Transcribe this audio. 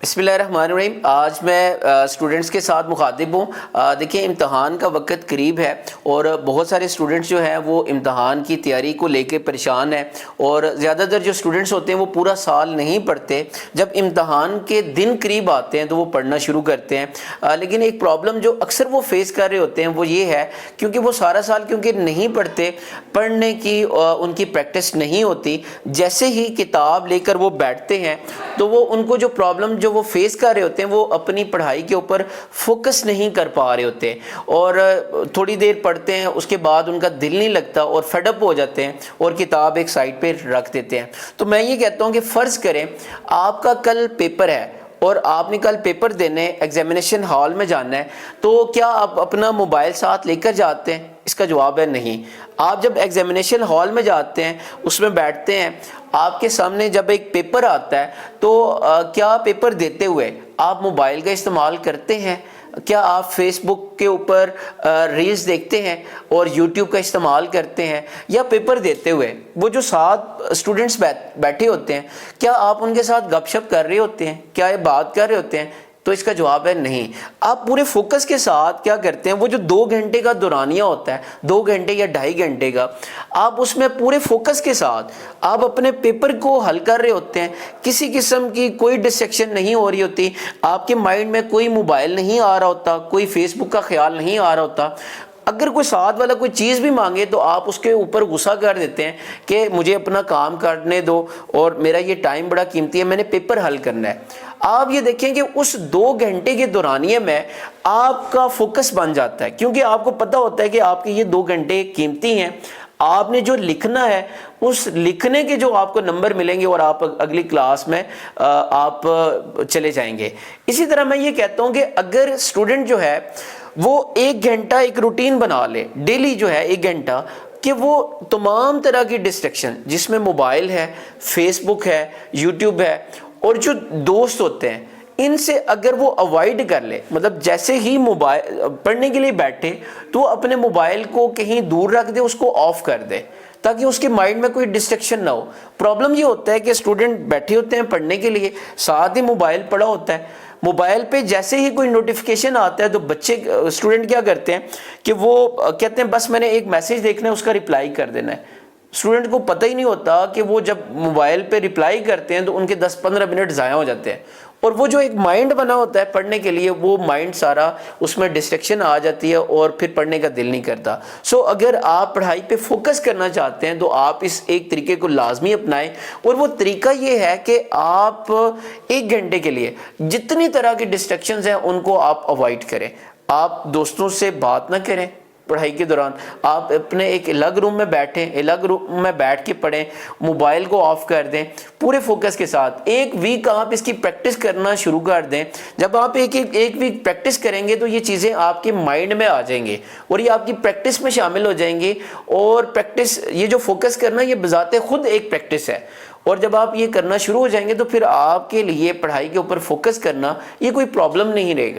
بسم اللہ الرحمن الرحیم۔ آج میں اسٹوڈنٹس کے ساتھ مخاطب ہوں۔ دیکھیں، امتحان کا وقت قریب ہے اور بہت سارے اسٹوڈنٹس جو ہیں وہ امتحان کی تیاری کو لے کے پریشان ہیں، اور زیادہ تر جو اسٹوڈنٹس ہوتے ہیں وہ پورا سال نہیں پڑھتے، جب امتحان کے دن قریب آتے ہیں تو وہ پڑھنا شروع کرتے ہیں۔ لیکن ایک پرابلم جو اکثر وہ فیس کر رہے ہوتے ہیں وہ یہ ہے، کیونکہ وہ سارا سال کیونکہ نہیں پڑھتے، پڑھنے کی ان کی پریکٹس نہیں ہوتی، جیسے ہی کتاب لے کر وہ بیٹھتے ہیں تو وہ ان کو جو پرابلم جو وہ فیس کر رہے ہوتے ہیں وہ اپنی پڑھائی کے اوپر فوکس نہیں کر پا رہے ہوتے، اور تھوڑی دیر پڑھتے ہیں، اس کے بعد ان کا دل نہیں لگتا اور فیڈ اپ ہو جاتے ہیں اور کتاب ایک سائڈ پہ رکھ دیتے ہیں۔ تو میں یہ کہتا ہوں کہ فرض کریں آپ کا کل پیپر ہے اور آپ نے کل پیپر دینے ایگزامینیشن ہال میں جانا ہے، تو کیا آپ اپنا موبائل ساتھ لے کر جاتے ہیں؟ اس کا جواب ہے نہیں۔ آپ جب ایگزامینیشن ہال میں جاتے ہیں، اس میں بیٹھتے ہیں، آپ کے سامنے جب ایک پیپر آتا ہے تو کیا پیپر دیتے ہوئے آپ موبائل کا استعمال کرتے ہیں؟ کیا آپ فیس بک کے اوپر ریلز دیکھتے ہیں اور یوٹیوب کا استعمال کرتے ہیں؟ یا پیپر دیتے ہوئے وہ جو ساتھ اسٹوڈنٹس بیٹھے ہوتے ہیں، کیا آپ ان کے ساتھ گپ شپ کر رہے ہوتے ہیں؟ کیا یہ بات کر رہے ہوتے ہیں؟ تو اس کا جواب ہے نہیں۔ آپ پورے فوکس کے ساتھ کیا کرتے ہیں، وہ جو 2 گھنٹے کا دورانیہ ہوتا ہے، 2 گھنٹے یا 2.5 گھنٹے کا، آپ اس میں پورے فوکس کے ساتھ آپ اپنے پیپر کو حل کر رہے ہوتے ہیں، کسی قسم کی کوئی ڈسٹریکشن نہیں ہو رہی ہوتی، آپ کے مائنڈ میں کوئی موبائل نہیں آ رہا ہوتا، کوئی فیس بک کا خیال نہیں آ رہا ہوتا۔ اگر کوئی ساتھ والا کوئی چیز بھی مانگے تو آپ اس کے اوپر غصہ کر دیتے ہیں کہ مجھے اپنا کام کرنے دو اور میرا یہ ٹائم بڑا قیمتی ہے، میں نے پیپر حل کرنا ہے۔ آپ یہ دیکھیں کہ اس 2 گھنٹے کے دورانیے میں آپ کا فوکس بن جاتا ہے، کیونکہ آپ کو پتہ ہوتا ہے کہ آپ کے یہ 2 گھنٹے قیمتی ہیں، آپ نے جو لکھنا ہے اس لکھنے کے جو آپ کو نمبر ملیں گے اور آپ اگلی کلاس میں آپ چلے جائیں گے۔ اسی طرح میں یہ کہتا ہوں کہ اگر اسٹوڈنٹ جو ہے وہ 1 گھنٹہ ایک روٹین بنا لے، ڈیلی جو ہے 1 گھنٹہ، کہ وہ تمام طرح کی ڈسٹریکشن جس میں موبائل ہے، فیس بک ہے، یوٹیوب ہے اور جو دوست ہوتے ہیں، ان سے اگر وہ اوائڈ کر لے، مطلب جیسے ہی موبائل پڑھنے کے لیے بیٹھے تو اپنے موبائل کو کہیں دور رکھ دے، اس کو آف کر دے تاکہ اس کے مائنڈ میں کوئی ڈسٹریکشن نہ ہو۔ پرابلم یہ ہوتا ہے کہ اسٹوڈنٹ بیٹھے ہوتے ہیں پڑھنے کے لیے، ساتھ ہی موبائل پڑا ہوتا ہے، موبائل پہ جیسے ہی کوئی نوٹیفیکیشن آتا ہے تو اسٹوڈنٹ کیا کرتے ہیں کہ وہ کہتے ہیں بس میں نے ایک میسج دیکھنا ہے، اس کا رپلائی کر دینا ہے۔ اسٹوڈنٹ کو پتہ ہی نہیں ہوتا کہ وہ جب موبائل پہ رپلائی کرتے ہیں تو ان کے 10-15 منٹ ضائع ہو جاتے ہیں، اور وہ جو ایک مائنڈ بنا ہوتا ہے پڑھنے کے لیے، وہ مائنڈ سارا اس میں ڈسٹریکشن آ جاتی ہے اور پھر پڑھنے کا دل نہیں کرتا۔ اگر آپ پڑھائی پہ فوکس کرنا چاہتے ہیں تو آپ اس ایک طریقے کو لازمی اپنائیں، اور وہ طریقہ یہ ہے کہ آپ 1 گھنٹے کے لیے جتنی طرح کی ڈسٹریکشنز ہیں ان کو آپ اوائڈ کریں۔ آپ دوستوں سے بات نہ کریں پڑھائی کے دوران، آپ اپنے ایک الگ روم میں بیٹھیں، الگ روم میں بیٹھ کے پڑھیں، موبائل کو آف کر دیں پورے فوکس کے ساتھ۔ 1 ویک آپ اس کی پریکٹس کرنا شروع کر دیں۔ جب آپ ایک ویک پریکٹس کریں گے تو یہ چیزیں آپ کے مائنڈ میں آ جائیں گے اور یہ آپ کی پریکٹس میں شامل ہو جائیں گی، اور پریکٹس، یہ جو فوکس کرنا یہ بذات خود ایک پریکٹس ہے، اور جب آپ یہ کرنا شروع ہو جائیں گے تو پھر آپ کے لیے پڑھائی کے اوپر فوکس کرنا یہ کوئی پرابلم نہیں رہے گا۔